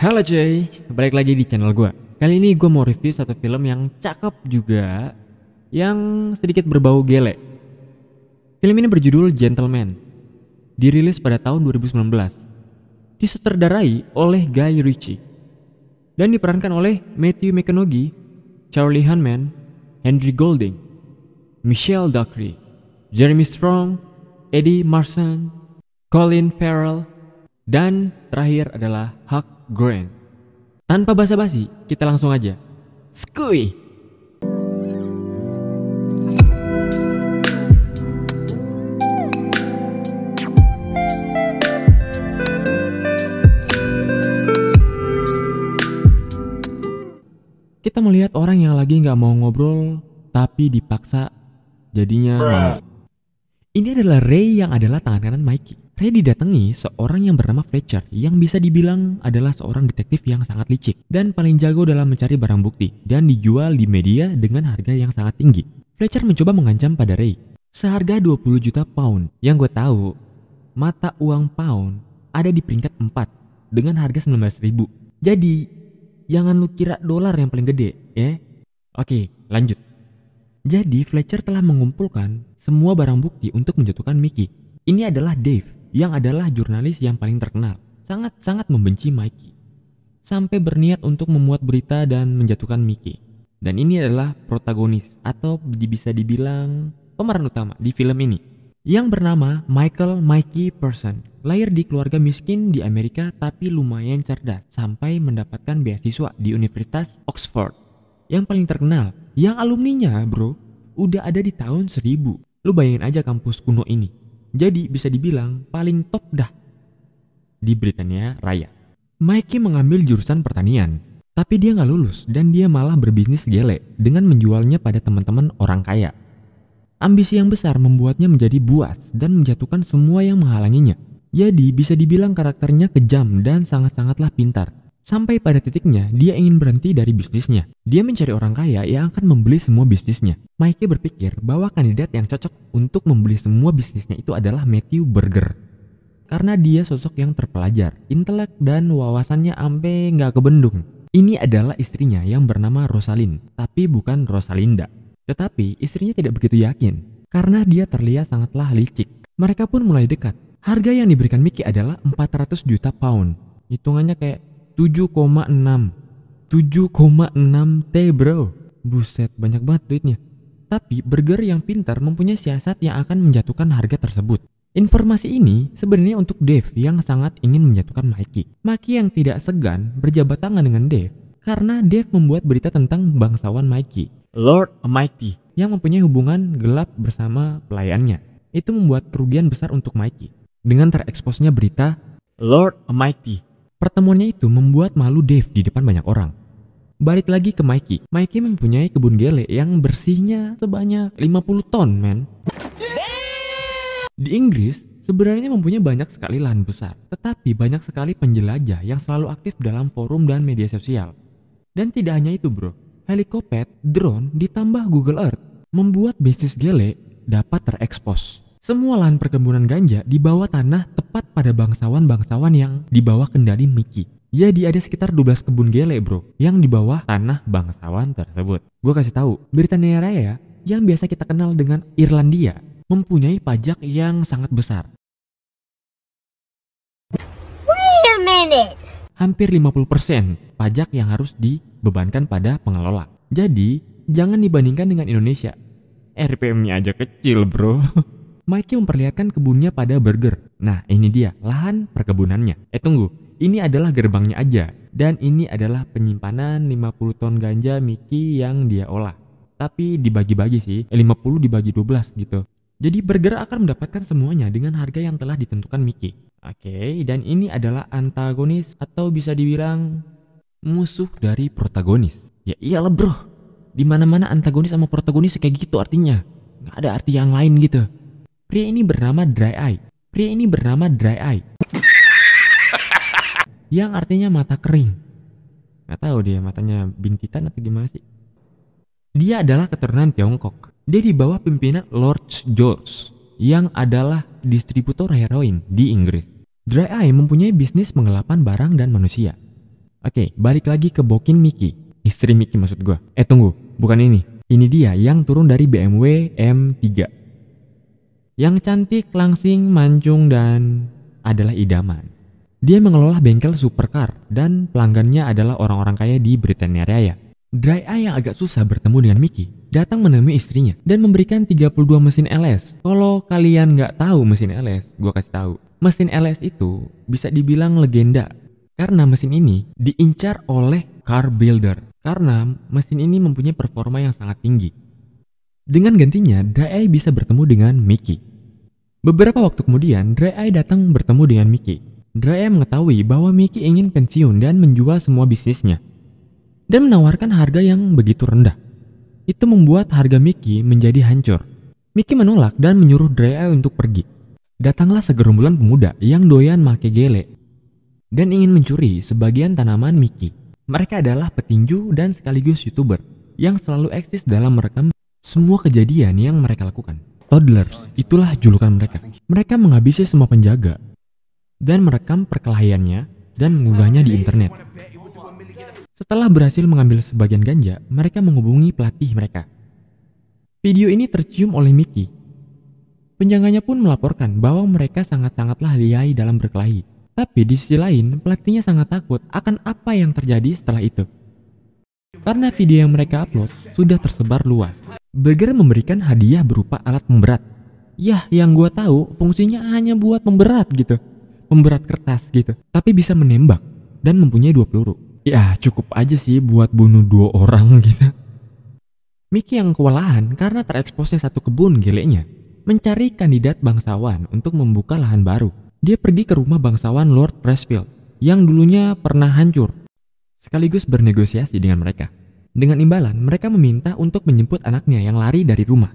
Halo cuy, balik lagi di channel gue. Kali ini gue mau review satu film yang cakep juga, yang sedikit berbau gele. Film ini berjudul Gentleman, dirilis pada tahun 2019, disutradarai oleh Guy Ritchie, dan diperankan oleh Matthew McConaughey, Charlie Hunnam, Henry Golding, Michelle Dockery, Jeremy Strong, Eddie Marsan, Colin Farrell, dan terakhir adalah Hugh Grant. Tanpa basa-basi, kita langsung aja. Skuy! Kita melihat orang yang lagi nggak mau ngobrol, tapi dipaksa jadinya mau. Ini adalah Ray yang adalah tangan kanan Mikey. Ray didatangi seorang yang bernama Fletcher yang bisa dibilang adalah seorang detektif yang sangat licik dan paling jago dalam mencari barang bukti dan dijual di media dengan harga yang sangat tinggi. Fletcher mencoba mengancam pada Ray seharga 20 juta pound. Yang gue tahu, mata uang pound ada di peringkat 4 dengan harga 19.000. Jadi, jangan lu kira dolar yang paling gede, ya. Oke, lanjut. Jadi Fletcher telah mengumpulkan semua barang bukti untuk menjatuhkan Mickey. Ini adalah Dave, yang adalah jurnalis yang paling terkenal. Sangat-sangat membenci Mikey, sampai berniat untuk memuat berita dan menjatuhkan Mickey. Dan ini adalah protagonis, atau bisa dibilang pemeran utama di film ini, yang bernama Michael Mikey Person. Lahir di keluarga miskin di Amerika, tapi lumayan cerdas, sampai mendapatkan beasiswa di Universitas Oxford. Yang paling terkenal, yang alumninya bro, udah ada di tahun 1000. Lu bayangin aja kampus kuno ini. Jadi bisa dibilang paling top dah di Britania Raya. Mikey mengambil jurusan pertanian, tapi dia nggak lulus dan dia malah berbisnis gele dengan menjualnya pada teman-teman orang kaya. Ambisi yang besar membuatnya menjadi buas dan menjatuhkan semua yang menghalanginya. Jadi bisa dibilang karakternya kejam dan sangat-sangatlah pintar. Sampai pada titiknya dia ingin berhenti dari bisnisnya. Dia mencari orang kaya yang akan membeli semua bisnisnya. Mikey berpikir bahwa kandidat yang cocok untuk membeli semua bisnisnya itu adalah Matthew Berger. Karena dia sosok yang terpelajar, intelek dan wawasannya ampe nggak kebendung. Ini adalah istrinya yang bernama Rosalind, tapi bukan Rosalinda. Tetapi istrinya tidak begitu yakin, karena dia terlihat sangatlah licik. Mereka pun mulai dekat. Harga yang diberikan Mickey adalah 400 juta pound. Hitungannya kayak 7,6 T bro. Buset, banyak banget duitnya. Tapi Berger yang pintar mempunyai siasat yang akan menjatuhkan harga tersebut. Informasi ini sebenarnya untuk Dave yang sangat ingin menjatuhkan Mikey. Mikey yang tidak segan berjabat tangan dengan Dave karena Dave membuat berita tentang bangsawan Mikey, Lord Almighty, yang mempunyai hubungan gelap bersama pelayannya. Itu membuat kerugian besar untuk Mikey dengan tereksposnya berita Lord Almighty. Pertemuannya itu membuat malu Dave di depan banyak orang. Balik lagi ke Mikey. Mikey mempunyai kebun gele yang bersihnya sebanyak 50 ton, men. Di Inggris, sebenarnya mempunyai banyak sekali lahan besar. Tetapi banyak sekali penjelajah yang selalu aktif dalam forum dan media sosial. Dan tidak hanya itu bro. Helikopter, drone, ditambah Google Earth membuat bisnis gele dapat terekspos. Semua lahan perkebunan ganja di bawah tanah tepat pada bangsawan-bangsawan yang di bawah kendali Mickey. Jadi ada sekitar 12 kebun gele bro yang di bawah tanah bangsawan tersebut. Gue kasih tahu, Britania Raya yang biasa kita kenal dengan Irlandia mempunyai pajak yang sangat besar. Wait a minute. Hampir 50% pajak yang harus dibebankan pada pengelola. Jadi jangan dibandingkan dengan Indonesia. RPM-nya aja kecil bro. Mikey memperlihatkan kebunnya pada Berger. Nah ini dia lahan perkebunannya. Tunggu, ini adalah gerbangnya aja. Dan ini adalah penyimpanan 50 ton ganja Mickey yang dia olah. Tapi dibagi-bagi sih, 50 dibagi 12 gitu. Jadi Berger akan mendapatkan semuanya dengan harga yang telah ditentukan Mickey. Oke, dan ini adalah antagonis atau bisa dibilang musuh dari protagonis. Ya iyalah bro, dimana-mana antagonis sama protagonis kayak gitu artinya. Gak ada arti yang lain gitu. Pria ini bernama Dry Eye. Yang artinya mata kering. Gak tahu dia matanya bintitan atau gimana sih. Dia adalah keturunan Tiongkok. Dia di bawah pimpinan Lord George yang adalah distributor heroin di Inggris. Dry Eye mempunyai bisnis penggelapan barang dan manusia. Oke, balik lagi ke Bokin Mickey. Istri Mickey maksud gue. Tunggu, bukan ini. Ini dia yang turun dari BMW M3. Yang cantik, langsing, mancung, dan adalah idaman. Dia mengelola bengkel supercar dan pelanggannya adalah orang-orang kaya di Britania Raya. Dry Eye yang agak susah bertemu dengan Mickey datang menemui istrinya dan memberikan 32 mesin LS. Kalau kalian nggak tahu mesin LS, gue kasih tahu. Mesin LS itu bisa dibilang legenda karena mesin ini diincar oleh car builder karena mesin ini mempunyai performa yang sangat tinggi. Dengan gantinya, Dry Eye bisa bertemu dengan Mickey. Beberapa waktu kemudian, Dry Eye datang bertemu dengan Mickey. Dry Eye mengetahui bahwa Mickey ingin pensiun dan menjual semua bisnisnya dan menawarkan harga yang begitu rendah. Itu membuat harga Mickey menjadi hancur. Mickey menolak dan menyuruh Dry Eye untuk pergi. Datanglah segerombolan pemuda yang doyan make gele dan ingin mencuri sebagian tanaman Mickey. Mereka adalah petinju dan sekaligus YouTuber yang selalu eksis dalam merekam semua kejadian yang mereka lakukan. Toddlers, itulah julukan mereka. Mereka menghabisi semua penjaga dan merekam perkelahiannya dan mengunggahnya di internet. Setelah berhasil mengambil sebagian ganja, mereka menghubungi pelatih mereka. Video ini tercium oleh Mickey. Penjaganya pun melaporkan bahwa mereka sangat-sangatlah lihai dalam berkelahi. Tapi di sisi lain, pelatihnya sangat takut akan apa yang terjadi setelah itu. Karena video yang mereka upload sudah tersebar luas. Burger memberikan hadiah berupa alat pemberat. Yah, yang gua tahu fungsinya hanya buat memberat gitu. Pemberat kertas gitu. Tapi bisa menembak dan mempunyai 2 peluru. Ya cukup aja sih buat bunuh 2 orang gitu. Mickey yang kewalahan karena tereksposnya satu kebun gelenya mencari kandidat bangsawan untuk membuka lahan baru. Dia pergi ke rumah bangsawan Lord Pressfield yang dulunya pernah hancur, sekaligus bernegosiasi dengan mereka. Dengan imbalan, mereka meminta untuk menjemput anaknya yang lari dari rumah.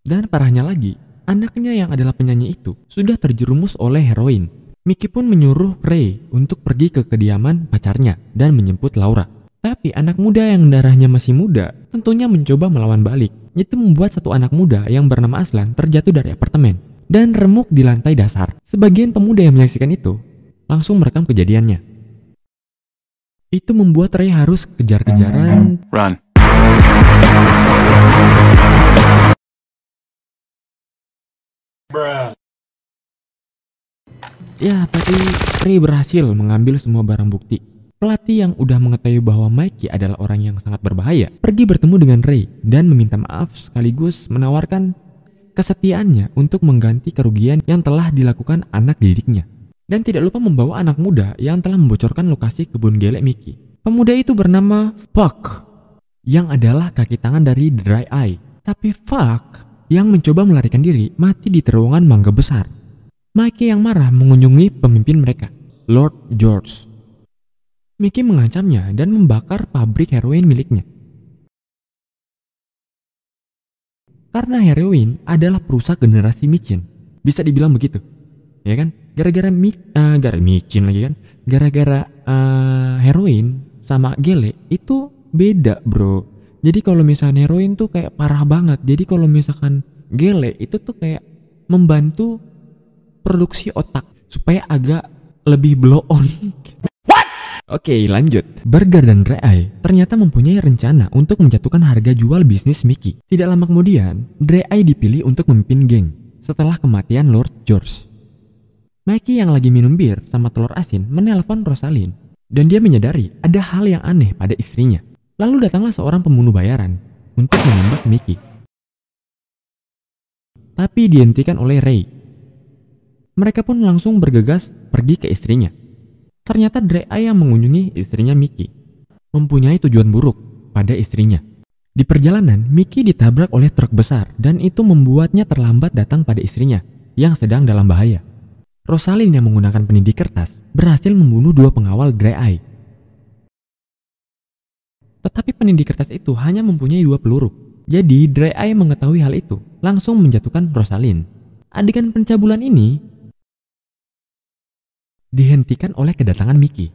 Dan parahnya lagi, anaknya yang adalah penyanyi itu sudah terjerumus oleh heroin. Mickey pun menyuruh Ray untuk pergi ke kediaman pacarnya dan menjemput Laura. Tapi anak muda yang darahnya masih muda tentunya mencoba melawan balik. Itu membuat satu anak muda yang bernama Aslan terjatuh dari apartemen dan remuk di lantai dasar. Sebagian pemuda yang menyaksikan itu langsung merekam kejadiannya. Itu membuat Ray harus kejar-kejaran. Run. Ya, tapi Ray berhasil mengambil semua barang bukti. Pelatih yang udah mengetahui bahwa Mikey adalah orang yang sangat berbahaya, pergi bertemu dengan Ray dan meminta maaf sekaligus menawarkan kesetiaannya untuk mengganti kerugian yang telah dilakukan anak didiknya. Dan tidak lupa membawa anak muda yang telah membocorkan lokasi kebun gelek Mickey. Pemuda itu bernama Fuck, yang adalah kaki tangan dari Dry Eye. Tapi Fuck yang mencoba melarikan diri mati di terowongan mangga besar. Mickey yang marah mengunjungi pemimpin mereka, Lord George. Mickey mengancamnya dan membakar pabrik heroin miliknya. Karena heroin adalah perusak generasi micin, bisa dibilang begitu, ya kan? Gara-gara micin lagi kan? Gara-gara heroin sama gele itu beda bro. Jadi kalau misalnya heroin tuh kayak parah banget. Jadi kalau misalkan gele itu tuh kayak membantu produksi otak supaya agak lebih blow on. Oke, lanjut. Burger dan Dry Eye ternyata mempunyai rencana untuk menjatuhkan harga jual bisnis Mickey. Tidak lama kemudian, Dry Eye dipilih untuk memimpin geng setelah kematian Lord George. Mickey yang lagi minum bir sama telur asin menelpon Rosalind dan dia menyadari ada hal yang aneh pada istrinya. Lalu datanglah seorang pembunuh bayaran untuk menembak Mickey. Tapi dihentikan oleh Ray. Mereka pun langsung bergegas pergi ke istrinya. Ternyata Dry Eye yang mengunjungi istrinya Mickey mempunyai tujuan buruk pada istrinya. Di perjalanan, Mickey ditabrak oleh truk besar dan itu membuatnya terlambat datang pada istrinya yang sedang dalam bahaya. Rosalind yang menggunakan penindih kertas berhasil membunuh 2 pengawal Dry Eye. Tetapi penindih kertas itu hanya mempunyai 2 peluru. Jadi Dry Eye mengetahui hal itu, langsung menjatuhkan Rosalind. Adegan pencabulan ini dihentikan oleh kedatangan Mickey.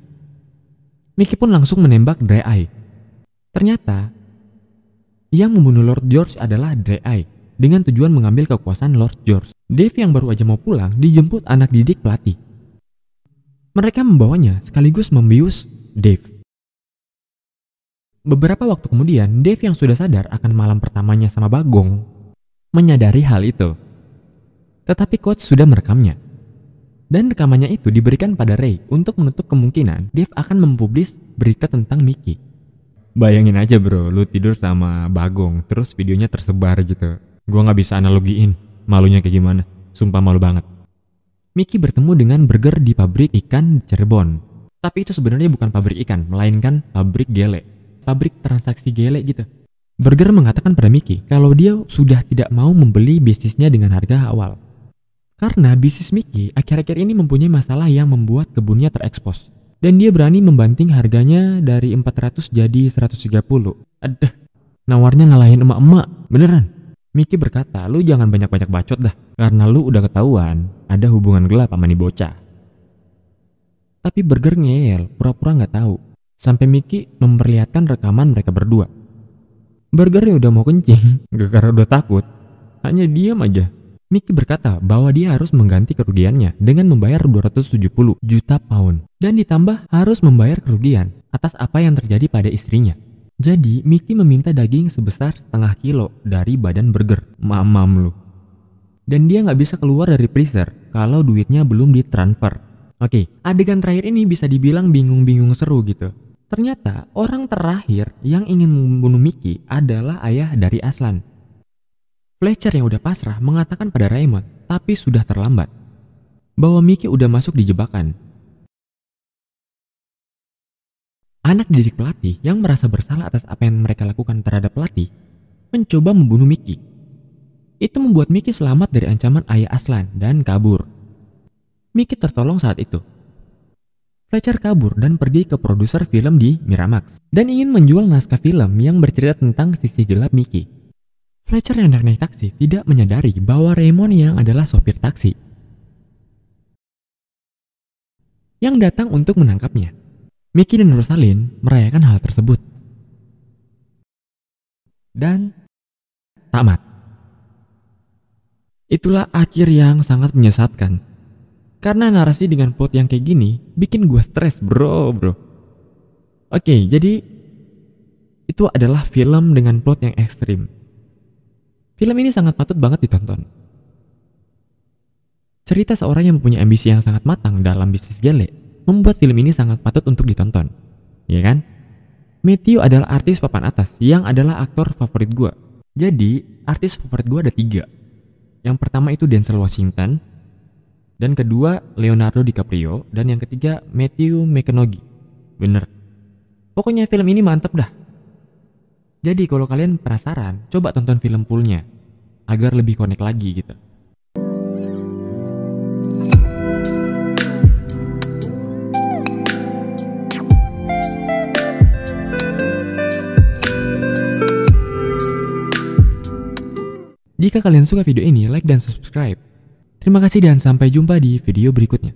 Mickey pun langsung menembak Dry Eye. Ternyata yang membunuh Lord George adalah Dry Eye dengan tujuan mengambil kekuasaan Lord George. Dave yang baru aja mau pulang dijemput anak didik pelatih. Mereka membawanya sekaligus membius Dave. Beberapa waktu kemudian, Dave yang sudah sadar akan malam pertamanya sama Bagong menyadari hal itu. Tetapi coach sudah merekamnya. Dan rekamannya itu diberikan pada Ray untuk menutup kemungkinan Dave akan mempublis berita tentang Mickey. Bayangin aja bro, lu tidur sama Bagong, terus videonya tersebar gitu. Gua gak bisa analogiin, malunya kayak gimana. Sumpah malu banget. Mickey bertemu dengan Burger di pabrik ikan Cirebon. Tapi itu sebenarnya bukan pabrik ikan, melainkan pabrik gele. Pabrik transaksi gele gitu. Burger mengatakan pada Mickey kalau dia sudah tidak mau membeli bisnisnya dengan harga awal. Karena bisnis Mickey akhir-akhir ini mempunyai masalah yang membuat kebunnya terekspos. Dan dia berani membanting harganya dari 400 jadi 130. Aduh, nawarnya ngalahin emak-emak, beneran. Mickey berkata, lu jangan banyak-banyak bacot dah. Karena lu udah ketahuan ada hubungan gelap sama nih bocah. Tapi Burger ngeyel, pura-pura gak tahu. Sampai Mickey memperlihatkan rekaman mereka berdua. Burgernya udah mau kencing, karena udah takut. Hanya diam aja. Mickey berkata bahwa dia harus mengganti kerugiannya dengan membayar 270 juta pound. Dan ditambah harus membayar kerugian atas apa yang terjadi pada istrinya. Jadi Mickey meminta daging sebesar setengah kilo dari badan Burger. Mamam lu. Dan dia gak bisa keluar dari freezer kalau duitnya belum ditransfer. Oke, adegan terakhir ini bisa dibilang bingung-bingung seru gitu. Ternyata orang terakhir yang ingin membunuh Mickey adalah ayah dari Aslan. Fletcher yang udah pasrah mengatakan pada Raymond, tapi sudah terlambat, bahwa Mickey udah masuk di jebakan. Anak didik pelatih yang merasa bersalah atas apa yang mereka lakukan terhadap pelatih, mencoba membunuh Mickey. Itu membuat Mickey selamat dari ancaman ayah Aslan dan kabur. Mickey tertolong saat itu. Fletcher kabur dan pergi ke produser film di Miramax dan ingin menjual naskah film yang bercerita tentang sisi gelap Mickey. Fletcher yang hendak naik taksi tidak menyadari bahwa Raymond yang adalah sopir taksi yang datang untuk menangkapnya. Mickey dan Rosalind merayakan hal tersebut. Dan tamat. Itulah akhir yang sangat menyesatkan. Karena narasi dengan plot yang kayak gini bikin gue stres bro. Oke, jadi itu adalah film dengan plot yang ekstrim. Film ini sangat patut banget ditonton. Cerita seorang yang mempunyai ambisi yang sangat matang dalam bisnis gele membuat film ini sangat patut untuk ditonton. Ya kan? Matthew adalah artis papan atas yang adalah aktor favorit gue. Jadi, artis favorit gue ada 3. Yang pertama itu Denzel Washington, dan kedua Leonardo DiCaprio, dan yang ketiga Matthew McConaughey. Bener. Pokoknya film ini mantep dah. Jadi kalau kalian penasaran, coba tonton film fullnya agar lebih connect lagi gitu. Jika kalian suka video ini, like dan subscribe. Terima kasih dan sampai jumpa di video berikutnya.